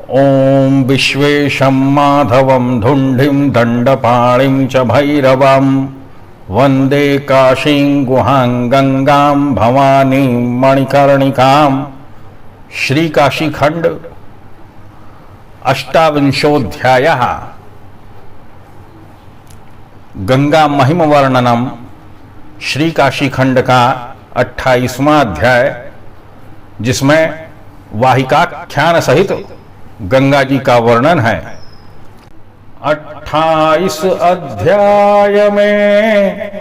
ओम विश्वेशं माधवं धुंढिं दंडपाणिं च भैरवं वंदे काशीं गुहां गंगां भवानीं मणिकर्णिकां। श्री काशी खंड अष्टाविंशोऽध्यायः। गंगा महिम वर्णनम। श्री काशी खंड का 28वां अध्याय, जिसमें वाहिकाख्यान सहित गंगा जी का वर्णन है। 28 अध्याय में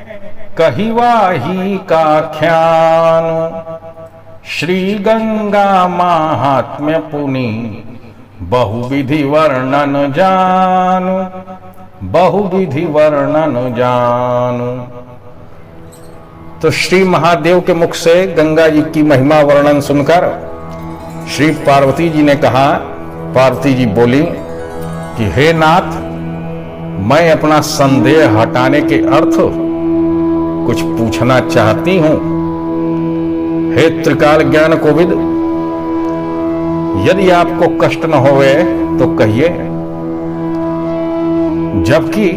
कही वाहिकाख्यान, श्री गंगा महात्म्य पुनि बहुविधि वर्णन जानु, बहुविधि वर्णन जानु। तो श्री महादेव के मुख से गंगा जी की महिमा वर्णन सुनकर श्री पार्वती जी ने कहा, पार्वती जी बोली कि हे नाथ, मैं अपना संदेह हटाने के अर्थ कुछ पूछना चाहती हूं। हे त्रिकाल ज्ञान कोविद, यदि आपको कष्ट न होवे तो कहिए। जबकि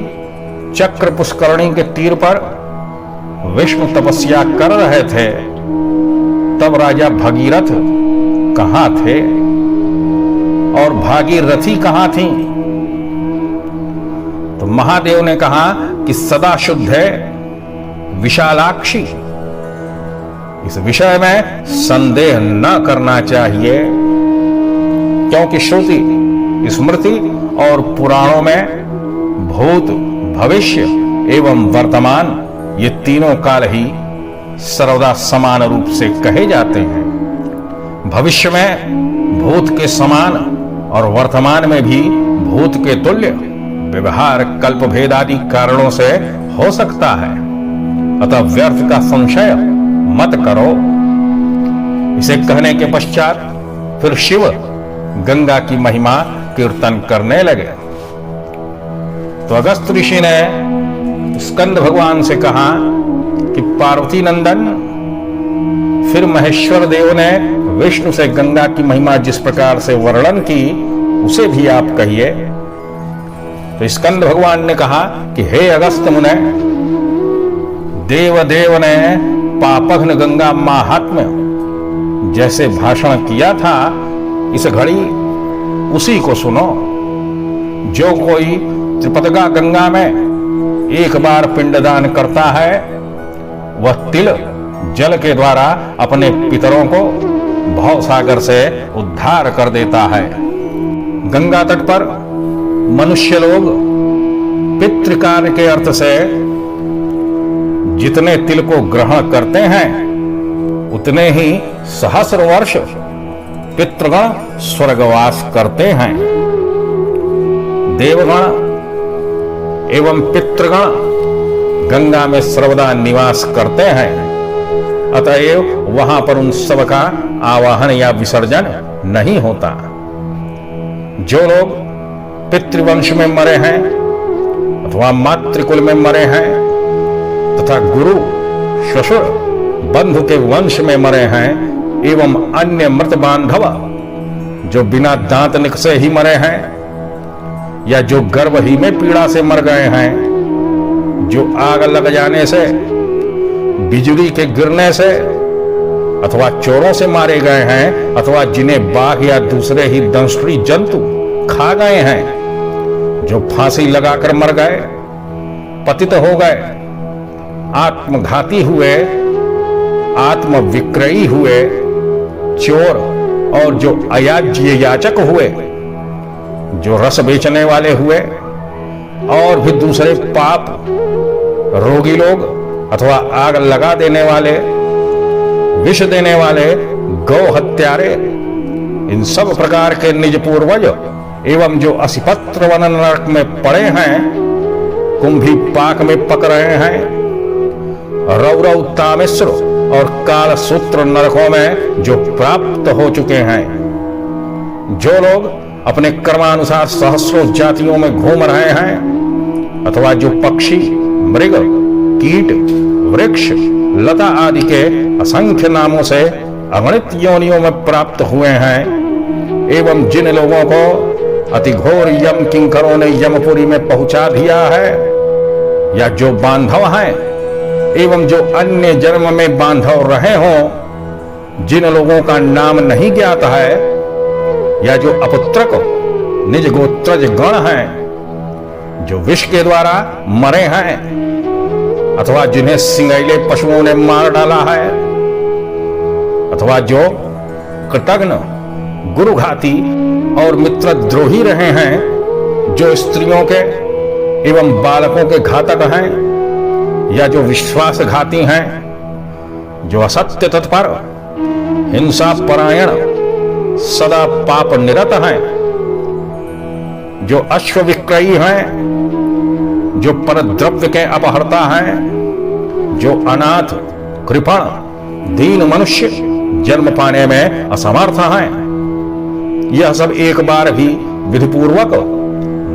चक्र पुष्करणी के तीर पर विष्णु तपस्या कर रहे थे, तब राजा भगीरथ कहां थे और भागीरथी कहां थी? तो महादेव ने कहा कि सदा शुद्ध है विशालाक्षी, इस विषय में संदेह न करना चाहिए, क्योंकि श्रुति, स्मृति और पुराणों में भूत, भविष्य एवं वर्तमान ये तीनों काल ही सर्वदा समान रूप से कहे जाते हैं। भविष्य में भूत के समान और वर्तमान में भी भूत के तुल्य व्यवहार कल्प भेद आदि कारणों से हो सकता है, अतः व्यर्थ का संशय मत करो। इसे कहने के पश्चात फिर शिव गंगा की महिमा कीर्तन करने लगे। तो अगस्त ऋषि ने स्कंद भगवान से कहा कि पार्वती नंदन, फिर महेश्वर देव ने विष्णु से गंगा की महिमा जिस प्रकार से वर्णन की, उसे भी आप कहिए। तो स्कंद भगवान ने कहा कि हे अगस्त मुने, देवदेव ने पापघ्न गंगा महात्म्य जैसे भाषण किया था, इस घड़ी उसी को सुनो। जो कोई त्रिपदगा गंगा में एक बार पिंडदान करता है, वह तिल जल के द्वारा अपने पितरों को भवसागर से उद्धार कर देता है। गंगा तट पर मनुष्य लोग पितृकार्य के अर्थ से जितने तिल को ग्रहण करते हैं, उतने ही सहस्र वर्ष पितृगण स्वर्गवास करते हैं। देवगण एवं पितृगण गंगा में सर्वदा निवास करते हैं, अतएव वहां पर उन सब का आवाहन या विसर्जन नहीं होता। जो लोग पितृवंश में मरे हैं अथवा मातृकुल में मरे हैं तथा गुरु, श्वशुर, बंधु के वंश में मरे हैं, एवं अन्य मृत बांधव जो बिना दांत निक से ही मरे हैं, या जो गर्भ ही में पीड़ा से मर गए हैं, जो आग लग जाने से, बिजली के गिरने से अथवा चोरों से मारे गए हैं, अथवा जिन्हें बाघ या दूसरे ही दंष्ट्री जंतु खा गए हैं, जो फांसी लगाकर मर गए, पतित हो गए, आत्मघाती हुए, आत्मविक्रयी हुए, चोर और जो अयाज्य याचक हुए, जो रस बेचने वाले हुए, और भी दूसरे पाप, रोगी लोग अथवा आग लगा देने वाले, विष देने वाले, गौ हत्यारे, इन सब प्रकार के निज पूर्वज एवं जो असिपत्र वन नरक में पड़े हैं, कुंभी पाक में पक रहे हैं, रौरव तामिश्र और काल सूत्र नरकों में जो प्राप्त हो चुके हैं, जो लोग अपने कर्मानुसार सहस्रों जातियों में घूम रहे हैं, अथवा जो पक्षी, मृग, कीट, वृक्ष, लता आदि के असंख्य नामों से अगणित योनियों में प्राप्त हुए हैं, एवं जिन लोगों को अति घोर यम किंकरों ने यमपुरी में पहुंचा दिया है, या जो बांधव हैं एवं जो अन्य जन्म में बांधव रहे हों, जिन लोगों का नाम नहीं ज्ञात है, या जो अपुत्रक निज गोत्रज गण हैं, जो विष के द्वारा मरे हैं, अथवा जिन्हें सिंगैले पशुओं ने मार डाला है, अथवा जो कृतघ्न गुरुघाती और मित्रद्रोही रहे हैं, जो स्त्रियों के एवं बालकों के घातक हैं, या जो विश्वासघाती हैं, जो असत्य तत्पर हिंसा परायण सदा पाप निरत हैं, जो अश्व विक्रयी हैं, जो परद्रव्य के अपहर्ता हैं, जो अनाथ कृपण दीन मनुष्य जन्म पाने में असमर्थ हैं, यह सब एक बार भी विधिपूर्वक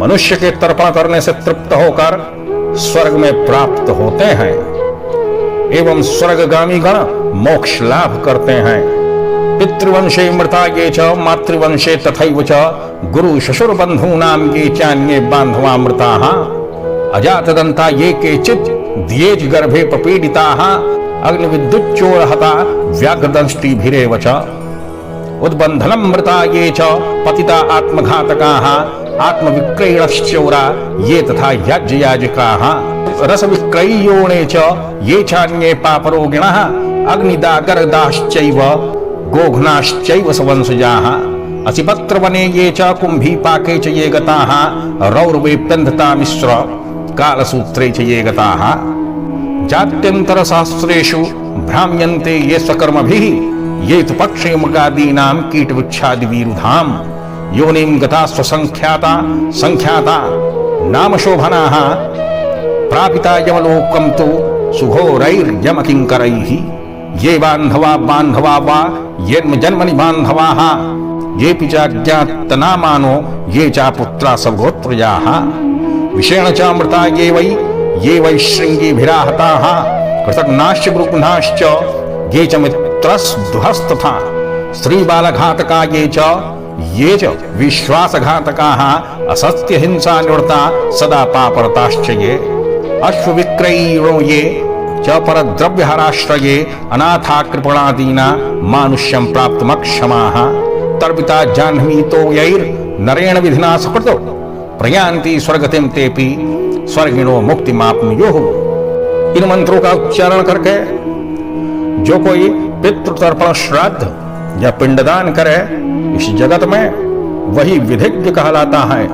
मनुष्य के तर्पण करने से तृप्त होकर स्वर्ग में प्राप्त होते हैं एवं स्वर्गगामी गण मोक्ष लाभ करते हैं। पितृवंशे मृता ये च मातृवंशे तथैव च गुरु श्वशुर बंधूनाम ये चान्ये बांधवा मृताः अजातदंता ये केचित् द्येज गर्भे प्रपीडिताः अग्निविद्युच्चोरहता व्याघ्रदंष्टिभिरेव च उद्बंधनम मृता ये च पतिता आत्मघातकाः आत्मविक्रयणश्चौरा ये तथा याज्ययाजकाः रसविक्रय्योणे च ये चान्ये पापरोगिणः अग्निदागरदाश्चैव गोघ्नाश्चैव सवंशजाः असिपत्रवने ये च कुंभीपाके च ये गताः रौर्वे प्यन्धता मिश्र कालसूत्रे च ये गताः जात्यन्तरसहस्रेषु भ्राम्यन्ते ये स्वकर्मभिः ये तु पक्षे मृगादीनां कीटवृक्षादिविरुधाम् योनिं गता स्वसंख्याता संख्याता नाम शोभनाः प्रापिता यमलोकं तु सुघोरैर्यमकिंकरैः ये बांधवा बांधवा वा यन्म जन्मनि बांधवाः येऽपि चाज्ञातनामानो ये चा पुत्रा सगोत्रजाः विषेण चामृता ये वै शृंगीभिराहताः कृतघ्नाश्च गुरुघ्नाश्च ये च मित्रस्दुहस्तथा स्त्रीबालघातका ये च विश्वासघातकाः असत्य हिंसा निवृत्ता सदा पापरताश्च ये अश्वविक्रयिणो ये च परद्रव्यहराश्रये अनाथा कृपणादीना मानुष्यं प्राप्तमक्षमाः तर्पिता जाह्नवीतो यैर्नरेण विधिना सकृतो प्रयान्ति स्वर्गतिं तेपि स्वर्गिणो मुक्तिमाप्नुयुः। इन मंत्रों का उच्चारण करके जो कोई पितृतर्पण श्राद्ध या पिंडदान करे इस जगत में वही विधिज्ञ कहलाता है।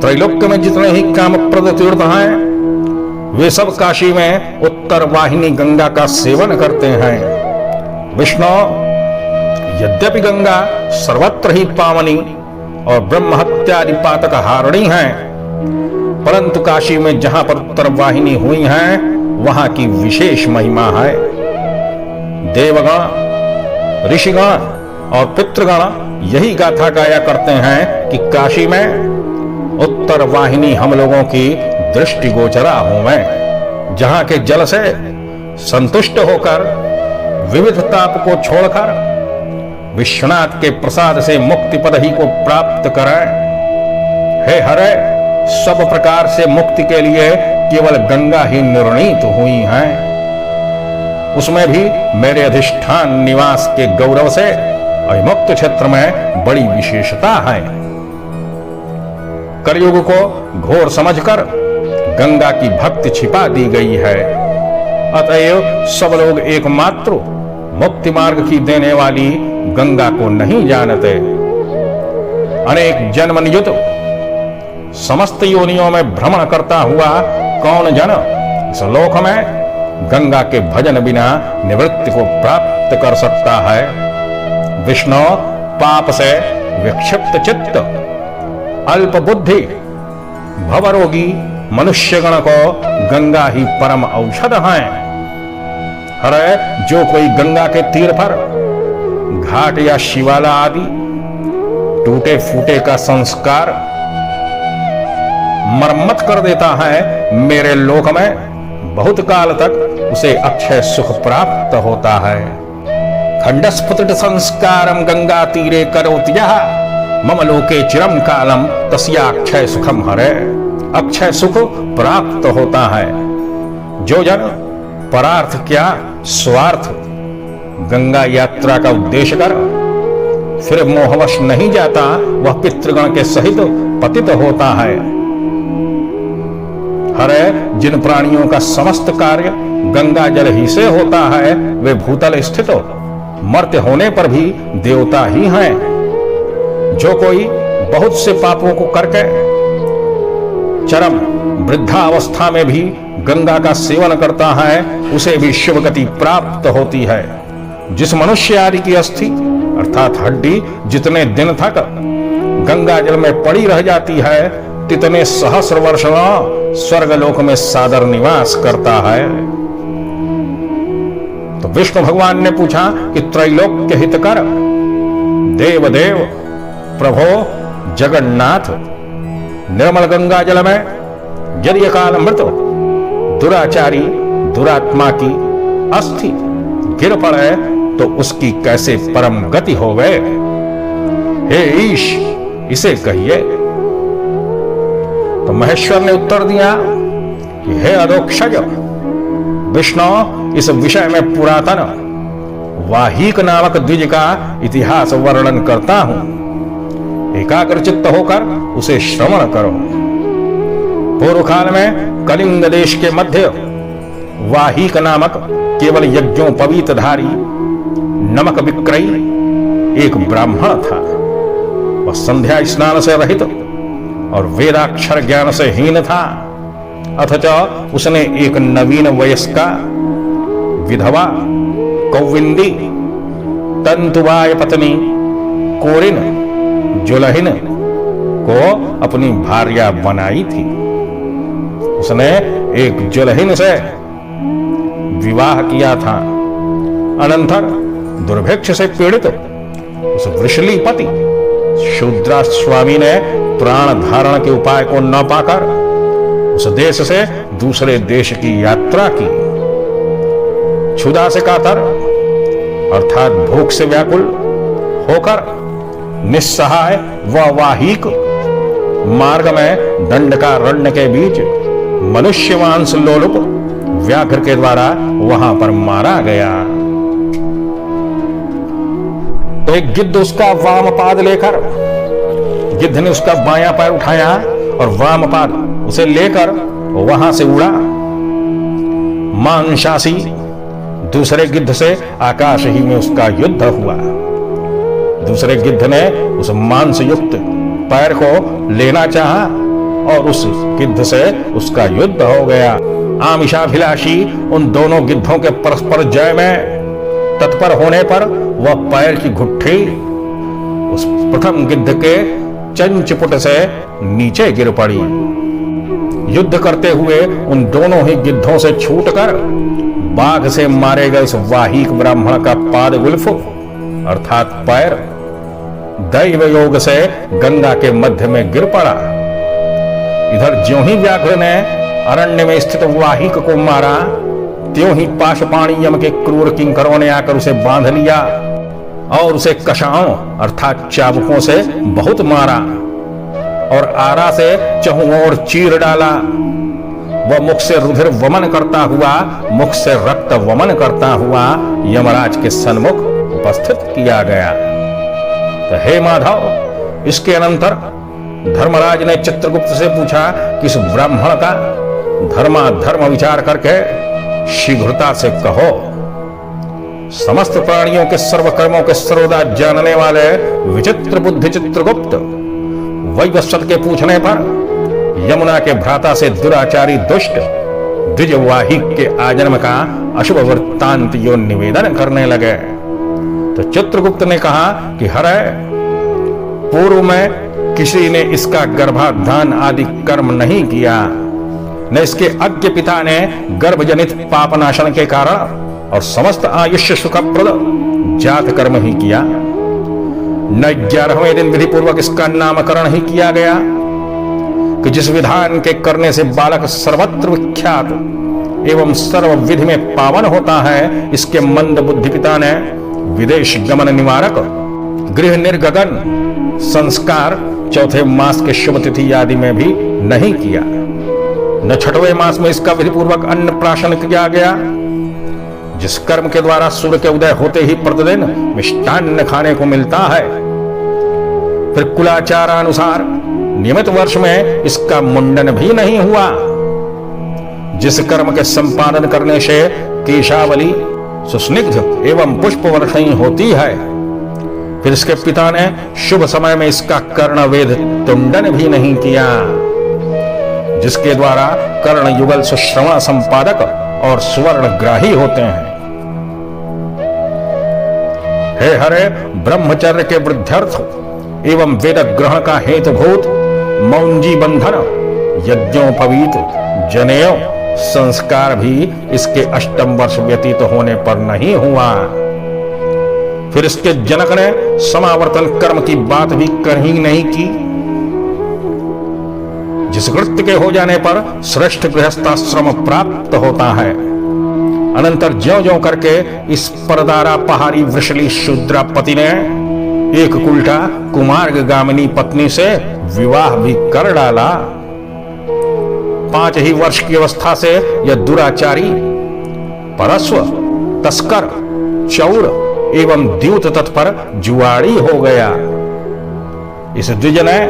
त्रैलोक्य में जितने ही कामप्रद तीर्थ हैं वे सब काशी में उत्तर वाहिनी गंगा का सेवन करते हैं। विष्णु यद्यपि गंगा सर्वत्र ही पावनी और ब्रह्म हत्यादि पातक हारणी है, परंतु काशी में जहां पर उत्तर वाहिनी हुई है वहां की विशेष महिमा है। देवगण ऋषिगण और पितृगण यही गाथा गाया करते हैं कि काशी में उत्तर वाहिनी हम लोगों की दृष्टि गोचरा हुए, जहां के जल से संतुष्ट होकर विविध ताप को छोड़कर विश्वनाथ के प्रसाद से मुक्ति पद ही को प्राप्त करें। हे हरे, सब प्रकार से मुक्ति के लिए केवल गंगा ही निर्णीत हुई है। उसमें भी मेरे अधिष्ठान निवास के गौरव से अविमुक्त क्षेत्र में बड़ी विशेषता है। कलयुग को घोर समझकर गंगा की भक्ति छिपा दी गई है। अतएव सब लोग एकमात्र मुक्ति मार्ग की देने वाली गंगा को नहीं जानते। अनेक जन्म नियुत समस्त योनियों में भ्रमण करता हुआ कौन जन इस लोक में गंगा के भजन बिना निवृत्ति को प्राप्त कर सकता है। विष्णु पाप से विक्षिप्त चित्त अल्प बुद्धि भवरोगी मनुष्यगण को गंगा ही परम औषध है। अरे जो कोई गंगा के तीर पर घाट या शिवाला आदि टूटे फूटे का संस्कार मरम्मत कर देता है, मेरे लोक में बहुत काल तक उसे अक्षय सुख प्राप्त होता है। खंडस्फुटित संस्कारम गंगा तीरे करोति यः मम लोके चिरम कालम तस्या अक्षय सुखम हरे। अक्षय सुख प्राप्त होता है जो जन परार्थ क्या स्वार्थ गंगा यात्रा का उद्देश्य कर फिर मोहवश नहीं जाता, वह पितृगण के सहित पतित होता है। हरे, जिन प्राणियों का समस्त कार्य गंगा जल ही से होता है, वे भूतल स्थित मर्त्य होने पर भी देवता ही हैं। जो कोई बहुत से पापों को करके चरम वृद्धावस्था में भी गंगा का सेवन करता है, उसे भी शुभ गति प्राप्त होती है। जिस मनुष्य आदि की अस्थि अर्थात हड्डी जितने दिन तक गंगा जल में पड़ी रह जाती है, तितने सहस्र वर्ष स्वर्गलोक में सादर निवास करता है। तो विष्णु भगवान ने पूछा कि त्रैलोक्य हितकर देवदेव प्रभो जगन्नाथ, निर्मल गंगा जल में यदि काल मृत दुराचारी दुरात्मा की अस्थि गिर पड़े तो उसकी कैसे परम गति होवे? हे ईश, इसे कहिए। तो महेश्वर ने उत्तर दिया कि हे अधोक्षज विष्णु, इस विषय में पुरातन वाहिक नामक द्विज का इतिहास वर्णन करता हूं। एकाग्र चित्त होकर उसे श्रवण करो। पूर्व काल में कलिंग देश के मध्य वाहिक नामक केवल यज्ञोपवीतधारी नमक विक्रयी एक ब्राह्मण था। वह संध्या स्नान से रहित और वेदाक्षर ज्ञान से हीन था, अथच उसने एक नवीन वयस्का विधवा कौविंदी तंतुबाय पत्नी कोरिन जुलहिन को अपनी भार्या बनाई थी। उसने एक जुलहिन से विवाह किया था। अनंतर दुर्भिक्ष से पीड़ित उस वृषलीपति शूद्रा स्वामी ने प्राण धारण के उपाय को न पाकर उस देश से दूसरे देश की यात्रा की। क्षुधा से कातर अर्थात भूख से व्याकुल होकर निस्सहाय व वाहिक मार्ग में दंडकारण्य के बीच मनुष्य मांस लोलुप व्याघ्र के द्वारा वहां पर मारा गया। तो एक गिद्ध उसका वाम पाद लेकर, गिद्ध ने उसका बायां पैर उठाया और वाम पाद उसे लेकर वहां से उड़ा। मांसासी दूसरे गिद्ध से आकाश ही में उसका युद्ध हुआ। दूसरे गिद्ध ने उस मांस युक्त पैर को लेना चाहा और उस गिद्ध से उसका युद्ध हो गया। आमिषाभिलाषी उन दोनों गिद्धों के परस्पर जय में तत्पर होने पर वह पैर की घुट्टी उस प्रथम गिद्ध के चंचपुट से नीचे गिर पड़ी। युद्ध करते हुए उन दोनों ही गिद्धों से छूटकर बाघ से मारे गए उस वाहिक ब्राह्मण का पाद गुल्फ अर्थात पैर दैव योग से गंगा के मध्य में गिर पड़ा। इधर ज्यों ही व्याघ्र ने अरण्य में स्थित वाहिक को मारा, त्यों ही पाशपाणी यम के क्रूर किंकरों ने आकर उसे बांध लिया और उसे कषाओं अर्थात चाबुकों से बहुत मारा और आरा से चहुं ओर चीर डाला। वह मुख से रुधिर वमन करता हुआ, मुख से रक्त वमन करता हुआ यमराज के सन्मुख उपस्थित किया गया। तो हे माधव, इसके अनंतर धर्मराज ने चित्रगुप्त से पूछा कि इस ब्राह्मण का धर्माधर्म विचार करके शीघ्रता से कहो। समस्त प्राणियों के सर्व कर्मों के सर्वदा जानने वाले विचित्र बुद्धि चित्रगुप्त वैवस्वत के पूछने पर यमुना के भ्राता से दुराचारी दुष्ट द्विजवाहिक के आजन्म का अशुभ वृत्तांत यो निवेदन करने लगे। तो चित्रगुप्त ने कहा कि हरे, पूर्व में किसी ने इसका गर्भाधान आदि कर्म नहीं किया, न इसके अज्ञ पिता ने गर्भजनित पापनाशन के कारण और समस्त आयुष्य सुखप्रद जात कर्म ही किया, न 11वें दिन विधि पूर्वक इसका नामकरण ही किया गया कि जिस विधान के करने से बालक सर्वत्र विख्यात एवं सर्व विधि में पावन होता है, इसके मंद बुद्धि पिता ने विदेश गमन निवारक गृह निर्गमन संस्कार चौथे मास के शुभ तिथि आदि में भी नहीं किया। न छठवें मास में इसका विधिपूर्वक अन्न प्राशन किया गया। जिस कर्म के द्वारा सूर्य के उदय होते ही प्रतिदिन मिष्टान्न खाने को मिलता है, फिर कुलाचारानुसार नियमित वर्ष में इसका मुंडन भी नहीं हुआ। जिस कर्म के संपादन करने से केशावली सुस्निग्ध एवं पुष्प वर्षणी होती है, फिर इसके पिता ने शुभ समय में इसका कर्णवेद तुंडन भी नहीं किया, जिसके द्वारा कर्ण युगल सुश्रवण संपादक और सुवर्णग्राही होते हैं। हे हरे, ब्रह्मचर्य के वृद्ध्यर्थ एवं वेद ग्रहण का हेतुभूत मौंजी बंधन, यज्ञोपवीत, जनेऊ संस्कार भी इसके अष्टम वर्ष व्यतीत होने पर नहीं हुआ। फिर इसके जनक ने समावर्तन कर्म की बात भी कहीं नहीं की। जिस कृत्य के हो जाने पर श्रेष्ठ गृहस्थाश्रम प्राप्त होता है, अनंतर ज्यों ज्यों करके इस परदारा पहाड़ी वृषली शूद्रापति ने एक कुल्टा कुमार्गामिनी पत्नी से विवाह भी कर डाला। 5 ही वर्ष की अवस्था से यह दुराचारी, परस्व, तस्कर, चौर एवं द्यूत तत्पर जुआड़ी हो गया। इस द्विज ने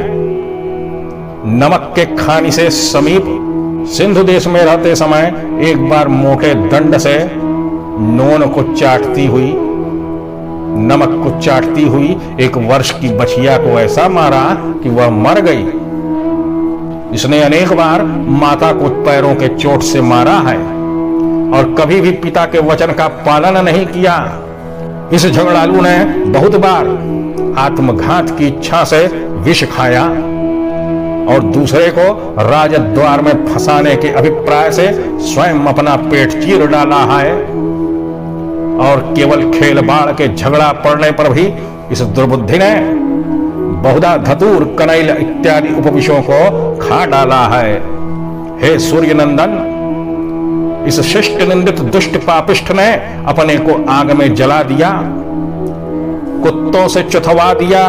नमक के खानी से समीप सिंधु देश में रहते समय एक बार मोटे दंड से नोन को चाटती हुई, नमक को चाटती हुई 1 वर्ष की बछिया को ऐसा मारा कि वह मर गई। इसने अनेक बार माता को पैरों के चोट से मारा है और कभी भी पिता के वचन का पालन नहीं किया। इस झगड़ालू ने बहुत बार आत्मघात की इच्छा से विष खाया और दूसरे को राजद्वार में फंसाने के अभिप्राय से स्वयं अपना पेट चीर डाला है। और केवल खेल बाढ़ के झगड़ा पड़ने पर भी इस दुर्बुद्धि ने बहुधा धतूर, कनैल इत्यादि उपविषों को खा डाला है। हे सूर्य नंदन, इस शिष्ट निंदित दुष्ट पापिष्ठ ने अपने को आग में जला दिया, कुत्तों से चुथवा दिया,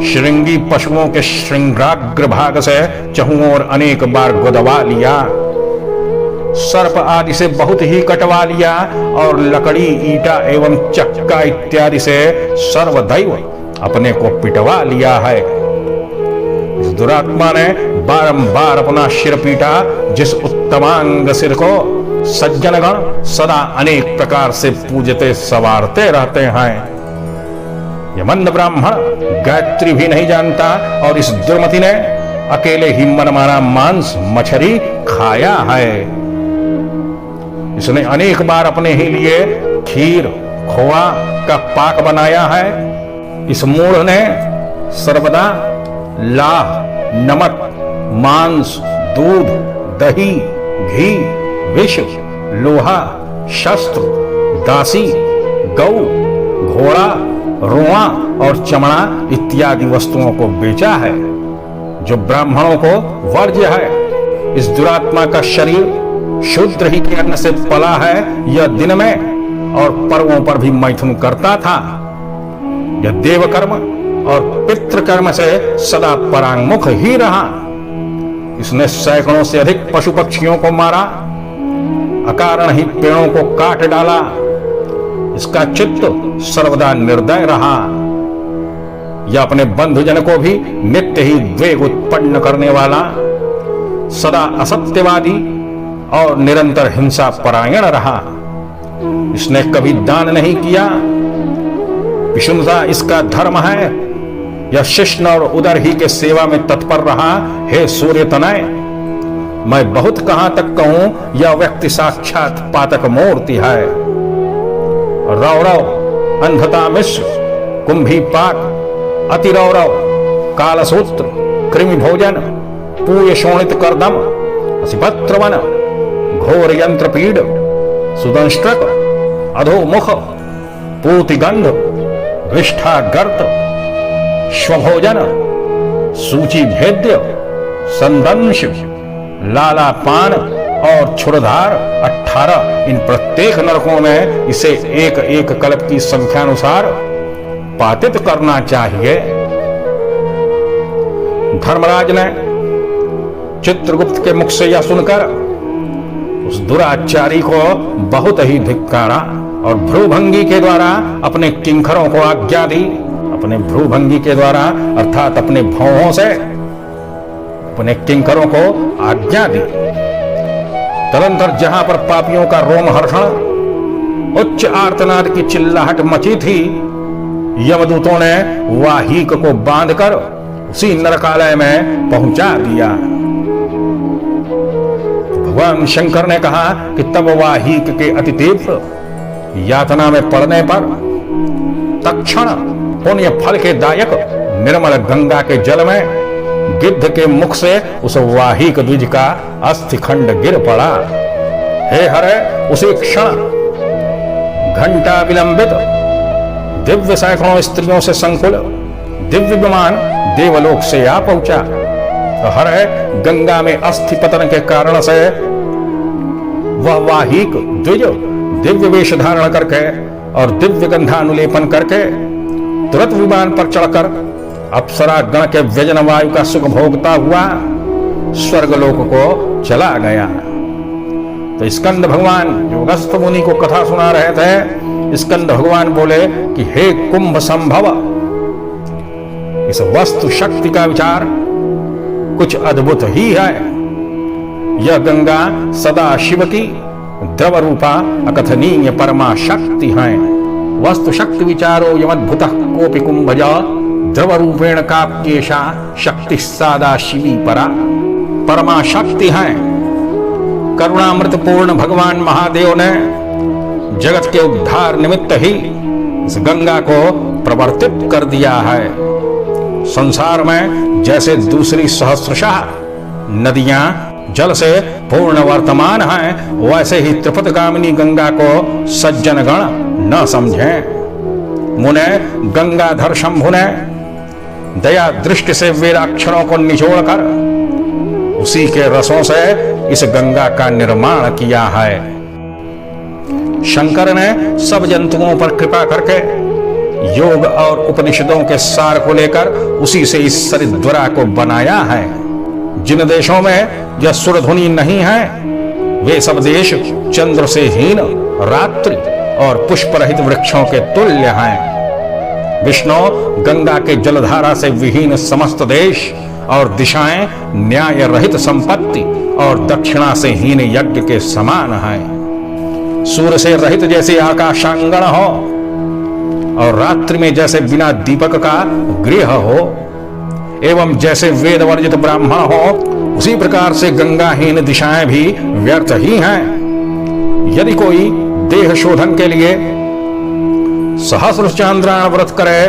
श्रृंगी पशुओं के श्रृंगाग्र भाग से चहुओं और अनेक बार गुदवा लिया, सर्प आदि से बहुत ही कटवा लिया और लकड़ी, ईटा एवं चक्का इत्यादि से सर्वदैव अपने को पिटवा लिया है। इस दुरात्मा ने बारंबार अपना सिर पीटा, जिस उत्तमांग सिर को सज्जनगण सदा अनेक प्रकार से पूजते सवारते रहते हैं। यह मंद ब्राह्मण गायत्री भी नहीं जानता और इस दुर्मति ने अकेले ही मनमाना मांस मछली खाया है। इसने अनेक बार अपने ही लिए खीर, खोआ का पाक बनाया है। इस मूढ़ ने सर्वदा लाह, नमक, मांस, दूध, दही, घी, विष, लोहा, शस्त्र, दासी, गौ, घोड़ा, रुआ और चमड़ा इत्यादि वस्तुओं को बेचा है, जो ब्राह्मणों को वर्ज्य है। इस दुरात्मा का शरीर शूद्र ही के अन्न से पला है। यह दिन में और पर्वों पर भी मैथुन करता था। यह देव कर्म और पितृकर्म से सदा परांगमुख ही रहा। इसने सैकड़ों से अधिक पशु पक्षियों को मारा, अकारण ही पेड़ों को काट डाला। इसका चित्त सर्वदा निर्दय रहा। यह अपने बंधुजन को भी नित्य ही द्वेग उत्पन्न करने वाला, सदा असत्यवादी और निरंतर हिंसा परायण रहा। इसने कभी दान नहीं किया। विषुमता इसका धर्म है। यह शिष्ण और उदर ही के सेवा में तत्पर रहा। हे सूर्य तनय, मैं बहुत कहां तक कहूं, यह व्यक्ति साक्षात पातक मूर्ति है। रौरव, अंधता मिश्र, कुंभी पाक, अतिरौरव, कालसूत्र, कृमि भोजन, पूय शोणित करदम, असिपत्रवन, घोर यंत्र पीड़, सुदंष्ट्रक, अधोमुख, पूतिगंध, विष्ठा गर्त, स्वभोजन, सूची भेद्य, संदंश, लालापान और छुरधार 18, इन प्रत्येक नरकों में इसे एक एक कल्प की संख्यानुसार पातित करना चाहिए। धर्मराज ने चित्रगुप्त के मुख से यह सुनकर उस दुराचारी को बहुत ही धिक्कारा और भ्रूभंगी के द्वारा अपने किंकरों को आज्ञा दी। अपने भ्रूभंगी के द्वारा अर्थात अपने भौहों से अपने किंकरों को आज्ञा दी। तदंतर जहां पर पापियों का रोमहर्षण, उच्च आर्तनाद की चिल्लाहट मची थी, यमदूतों ने वाहिक को बांधकर उसी नरकालय में पहुंचा दिया। भगवान शंकर ने कहा कि तब वाहिक के अति तीव्र यातना में पड़ने पर तत्क्षण पुण्य फल के दायक निर्मल गंगा के जल में गिद्ध के मुख से उस वाहिक द्विज का अस्थिखंड गिर पड़ा। हे हरे, उसी क्षण घंटा विलंबित दिव्य सैकड़ों स्त्रियों से संकुल दिव्य विमान देवलोक से आ पहुंचा। हरे, गंगा में अस्थि पतन के कारण से वह वाहिक द्विज दिव्य वेश धारण करके और दिव्य गंधानुलेपन करके तुरंत विमान पर चढ़कर अप्सरा गण के व्यजन वायु का सुख भोगता हुआ स्वर्गलोक को चला गया। तो स्कंद भगवान योगस्थ मुनि को कथा सुना रहे थे। स्कंद भगवान बोले कि हे कुंभ संभव, इस वस्तु शक्ति का विचार कुछ अद्भुत ही है। यह गंगा सदा शिव की द्रव रूपा अकथनीय परमा शक्ति है। वस्तु शक्ति विचारो यमद्भुतः कोपि कुंभजा द्रव रूपेण काप्येषा शक्ति सादा शिवी परा। परमा शक्ति है। करुणामृत पूर्ण भगवान महादेव ने जगत के उद्धार निमित्त ही इस गंगा को प्रवर्तित कर दिया है। संसार में जैसे दूसरी सहस्रशः नदियां जल से पूर्ण वर्तमान हैं, वैसे ही त्रिपथगामिनी गंगा को सज्जन गण न समझें। मुने गंगाधर शंभु ने दया दृष्टि से वेदाक्षरों को निचोड़कर उसी के रसों से इस गंगा का निर्माण किया है। शंकर ने सब जंतुओं पर कृपा करके योग और उपनिषदों के सार को लेकर उसी से इस सरिद्वरा को बनाया है। जिन देशों में यह सुरध्वनि नहीं है, वे सब देश चंद्र से हीन, रात्रि और पुष्प रहित वृक्षों के तुल्य हैं। विष्णु गंगा के जलधारा से विहीन समस्त देश और दिशाएं न्याय रहित संपत्ति और दक्षिणा से हीन यज्ञ के समान हैं। सूर्य से रहित जैसे आकाशांगण हो और रात्रि में जैसे बिना दीपक का गृह हो, एवं जैसे वेद वर्जित ब्राह्मण हो, उसी प्रकार से गंगाहीन दिशाएं भी व्यर्थ ही हैं। यदि कोई देह शोधन के लिए सहस्र चांद्रायण व्रत करे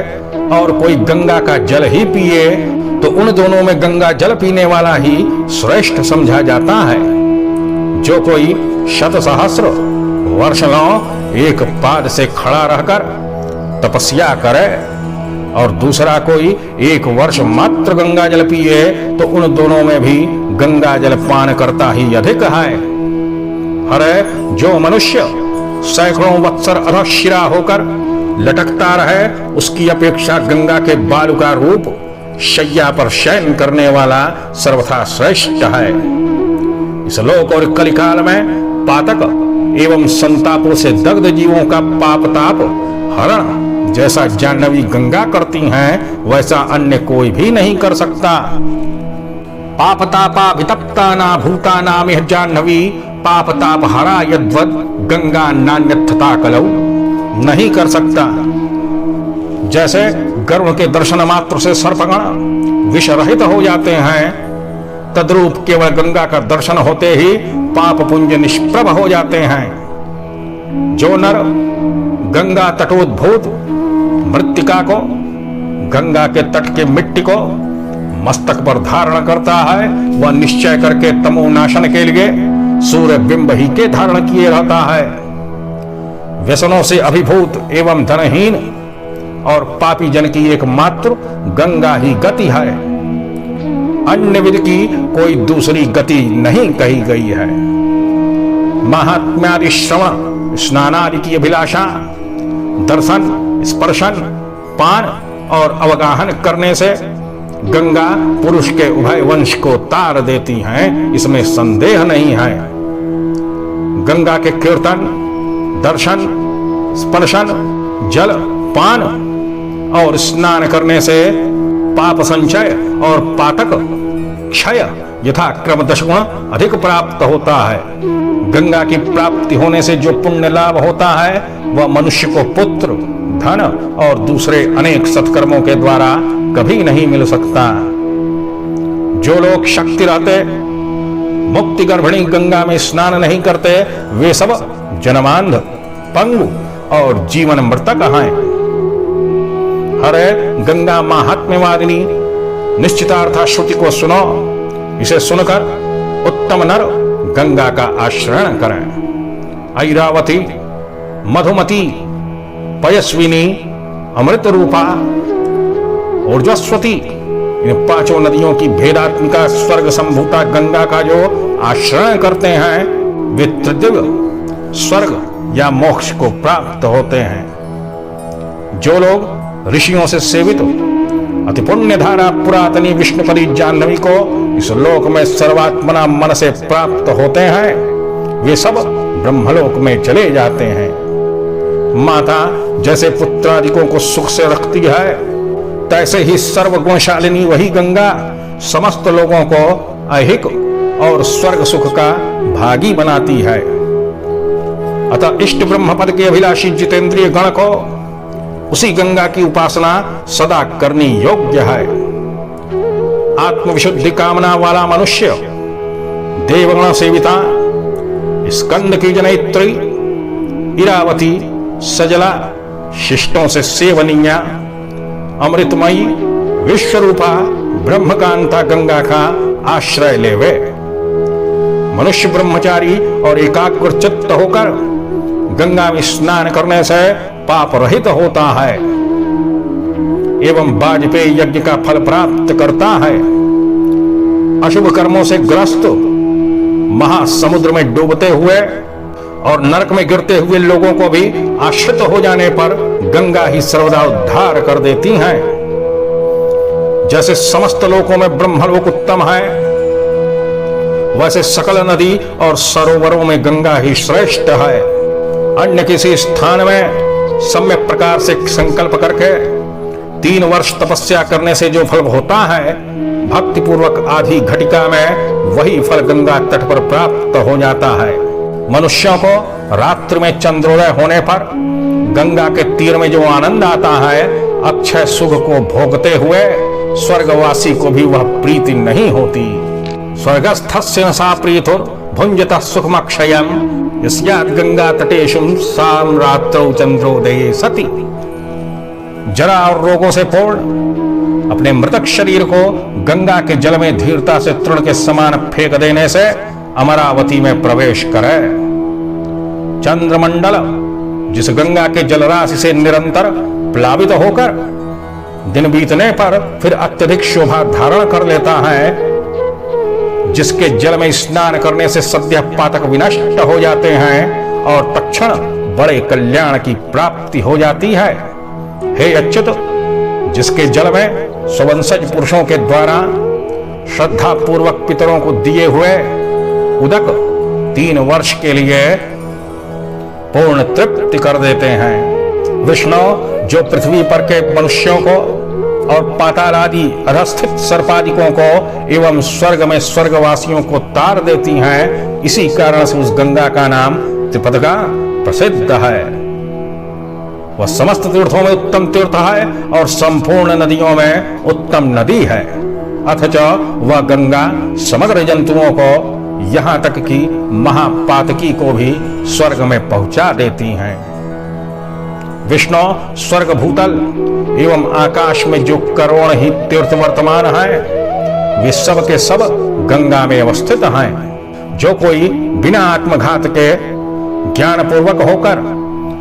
और कोई गंगा का जल ही पिए, तो उन दोनों में गंगा जल पीने वाला ही श्रेष्ठ समझा जाता है। जो कोई शत सहस्र वर्षों एक पाद से खड़ा रहकर तपस्या करे और दूसरा कोई एक वर्ष मात्र गंगा जल पिए, तो उन दोनों में भी गंगा जल पान करता ही अधिक है। हरे, जो मनुष्य सैकड़ों वत्सर अधशिरा होकर लटकता रहे, उसकी अपेक्षा गंगा के बालू का रूप शैया पर शयन करने वाला सर्वथा श्रेष्ठ है। इस लोक और कलिकाल में पातक एवं संतापों से दग्ध जीवों का पाप ताप हरण जैसा जाह्नवी गंगा करती हैं, वैसा अन्य कोई भी नहीं कर सकता। पाप तापा वितप्ता ना भूता नाम जाह्नवी पाप ताप हरा यद्वद गंगा नान्यथता कलौ। नहीं कर सकता। जैसे गरुड़ के दर्शन मात्र से सर्पगण विष रहित हो जाते हैं, तद्रूप केवल गंगा का दर्शन होते ही पाप पुंज निष्प्रभ हो जाते हैं। जो नर गंगा तटोद्भूत मृत्तिका को, गंगा के तट के मिट्टी को मस्तक पर धारण करता है, वह निश्चय करके तमोनाशन के लिए सूर्य बिंब ही के धारण किए रहता है। व्यसनों से अभिभूत एवं धनहीन और पापी जन की एकमात्र गंगा ही गति है। अन्य विधि की कोई दूसरी गति नहीं कही गई है। महात्म्यादि श्रवण स्नानादि की अभिलाषा दर्शन, स्पर्शन, पान और अवगाहन करने से गंगा पुरुष के उभय वंश को तार देती हैं, इसमें संदेह नहीं है। गंगा के कीर्तन, दर्शन, स्पर्शन, जल पान और स्नान करने से पाप संचय और पातक क्षय यथाक्रम 10 गुण अधिक प्राप्त होता है। गंगा की प्राप्ति होने से जो पुण्य लाभ होता है वह मनुष्य को पुत्र, धन और दूसरे अनेक सत्कर्मों के द्वारा कभी नहीं मिल सकता। जो लोग शक्ति रहते मुक्ति गर्भिणी गंगा में स्नान नहीं करते, वे सब जन्मांध, पंगु और जीवन मृतक हैं। हरे गंगा महात्म्यवादिनी निश्चितार्था श्रुति को सुनो, इसे सुनकर उत्तम नर गंगा का आश्रय करें। ऐरावती, मधुमती, पयस्विनी, अमृत रूपा, ऊर्जस्वती, इन 5 नदियों की भेदात्मिका स्वर्ग संभूता गंगा का जो आश्रय करते हैं वे त्रिदिव्य स्वर्ग या मोक्ष को प्राप्त होते हैं। जो लोग ऋषियों से सेवित अति पुण्य धारा पुरातनी विष्णुपदी जाह्नवी को इस लोक में सर्वात्मना मन से प्राप्त होते हैं, वे सब ब्रह्मलोक में चले जाते हैं। माता जैसे पुत्रादिकों को सुख से रखती है, तैसे ही सर्वगुणशालिनी वही गंगा समस्त लोगों को ऐहिक और स्वर्ग सुख का भागी बनाती है। अतः इष्ट ब्रह्म पद के अभिलाषी जितेंद्रिय गण को उसी गंगा की उपासना सदा करनी योग्य है। आत्मविशुद्धि कामना वाला मनुष्य देवगण सेविता, स्कंद की जनयित्री, इरावती, सजला, शिष्टों से सेवनीया, अमृतमयी, विश्वरूपा, ब्रह्मकांता गंगा का आश्रय लेवे। मनुष्य ब्रह्मचारी और एकाग्र चित्त होकर गंगा में स्नान करने से पाप रहित होता है एवं वाजपेयी यज्ञ का फल प्राप्त करता है। अशुभ कर्मों से ग्रस्त महासमुद्र में डूबते हुए और नरक में गिरते हुए लोगों को भी आश्रित हो जाने पर गंगा ही सर्वदा उद्धार कर देती हैं। जैसे समस्त लोकों में ब्रह्मलोक उत्तम है, वैसे सकल नदी और सरोवरों में गंगा ही श्रेष्ठ है। अन्य किसी स्थान में सम्यक प्रकार से संकल्प करके 3 वर्ष तपस्या करने से जो फल होता है, भक्ति पूर्वक आधी घटिका में वही फल गंगा तट पर प्राप्त हो जाता है। मनुष्यों को रात्रि में चंद्रोदय होने पर गंगा के तीर में जो आनंद आता है, अक्षय सुख को भोगते हुए स्वर्गवासी को भी वह प्रीति नहीं होती। स्वर्गस्थस्य न सा प्रीतुर भुंजतः सुखमक्षयम् यस्यात् गंगा तटेषु साम्रात्रौ चंद्रोदये सति। जरा और रोगों से पूर्ण अपने मृतक शरीर को गंगा के जल में धीरता से तृण के समान फेंक देने से अमरावती में प्रवेश करे। चंद्रमंडल जिस गंगा के जलराशि से निरंतर प्लावित होकर दिन बीतने पर फिर अत्यधिक शोभा धारण कर लेता है, जिसके जल में स्नान करने से सद्य पातक विनष्ट हो जाते हैं और तत्क्षण बड़े कल्याण की प्राप्ति हो जाती है। हे अच्युत, जिसके जल में स्ववंशज पुरुषों के द्वारा श्रद्धा पूर्वक पितरों को दिए हुए उदक 3 वर्ष के लिए पूर्ण तृप्ति कर देते हैं। विष्णु जो पृथ्वी पर के मनुष्यों को और पाताल आदि अधस्थित सर्पादिकों को एवं स्वर्ग में स्वर्गवासियों को तार देती हैं, इसी कारण से उस गंगा का नाम त्रिपदगा प्रसिद्ध है। वह समस्त तीर्थों में उत्तम तीर्थ है और संपूर्ण नदियों में उत्तम नदी है। अथच वह गंगा समग्र जंतुओं को यहां तक कि महापातकी को भी स्वर्ग में पहुंचा देती हैं। विष्णु स्वर्ग भूतल एवं आकाश में जो करोड़ ही तीर्थ वर्तमान हैं, वे सब के सब गंगा में अवस्थित हैं। जो कोई बिना आत्मघात के ज्ञान पूर्वक होकर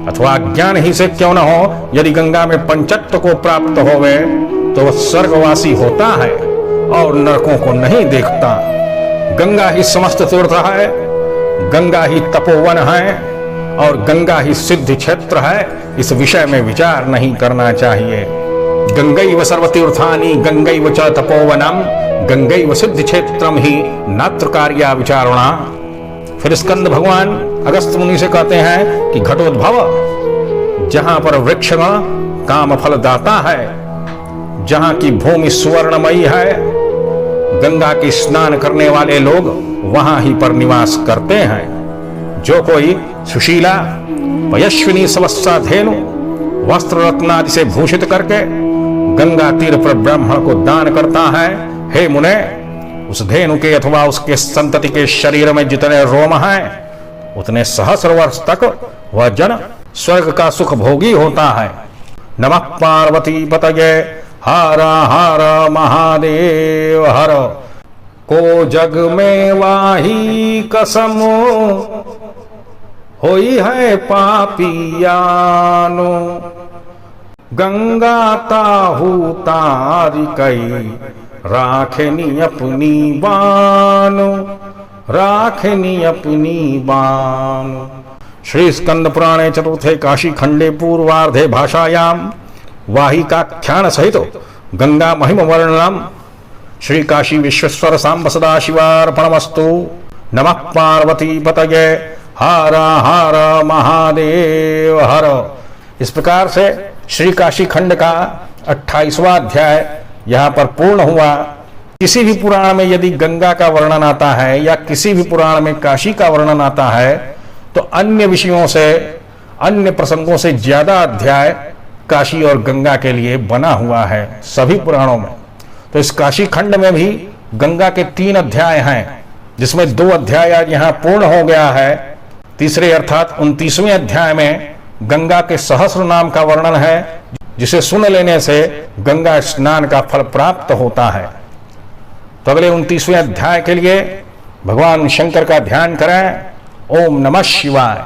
अथवा ज्ञान ही से क्यों न हो, यदि गंगा में पंचत्व को प्राप्त होवे तो वह स्वर्गवासी होता है और नरकों को नहीं देखता। गंगा ही समस्त तीर्थ है, गंगा ही तपोवन है और गंगा ही सिद्ध क्षेत्र है। इस विषय में विचार नहीं करना चाहिए। गंगैव सर्वतीर्थानि गंगैव च तपोवनम गंगैव सिद्धि क्षेत्रम ही नात्र कार्या विचारणा। फिर स्कंद भगवान अगस्त्य मुनि से कहते हैं कि घटोद्भव, जहां पर वृक्ष काम फल दाता है, जहां की भूमि सुवर्णमयी है, गंगा की स्नान करने वाले लोग वहां ही पर निवास करते हैं। जो कोई सुशीला पयस्विनी सवस्सा धेनु वस्त्र रत्नादि से भूषित करके गंगा तीर पर ब्राह्मण को दान करता है, हे मुने, उस धेनु के अथवा उसके संतति के शरीर में जितने रोम हैं उतने सहस्र वर्ष तक वह जन स्वर्ग का सुख भोगी होता है। नमः पार्वती पतये हर हर महादेव हर। को जग में वाही कसम होई है पापियानो, गंगा ताहू तारी कई राखनी अपनी बानो, राखनी अपनी बानो। श्री स्कंद पुराणे चतुर्थे काशी खंडे पूर्वार्धे भाषायाम वाहिकाख्यान सहित गंगा महिम वर्णनम श्री काशी विश्वेश्वर सांब सदा शिवार्पणमस्तु। नमः पार्वती पतये हर हर महादेव हर। इस प्रकार से श्री काशी खंड का 28वां अध्याय यहाँ पर पूर्ण हुआ। किसी भी पुराण में यदि गंगा का वर्णन आता है या किसी भी पुराण में काशी का वर्णन आता है तो अन्य विषयों से, अन्य प्रसंगों से ज्यादा अध्याय काशी और गंगा के लिए बना हुआ है सभी पुराणों में। तो इस काशी खंड में भी गंगा के 3 अध्याय हैं, जिसमें 2 अध्याय आज यहाँ पूर्ण हो गया है। तीसरे अर्थात 29वें अध्याय में गंगा के सहस्र नाम का वर्णन है, जिसे सुन लेने से गंगा स्नान का फल प्राप्त होता है। तो अगले 29वें अध्याय के लिए भगवान शंकर का ध्यान करें। ओम नमः शिवाय।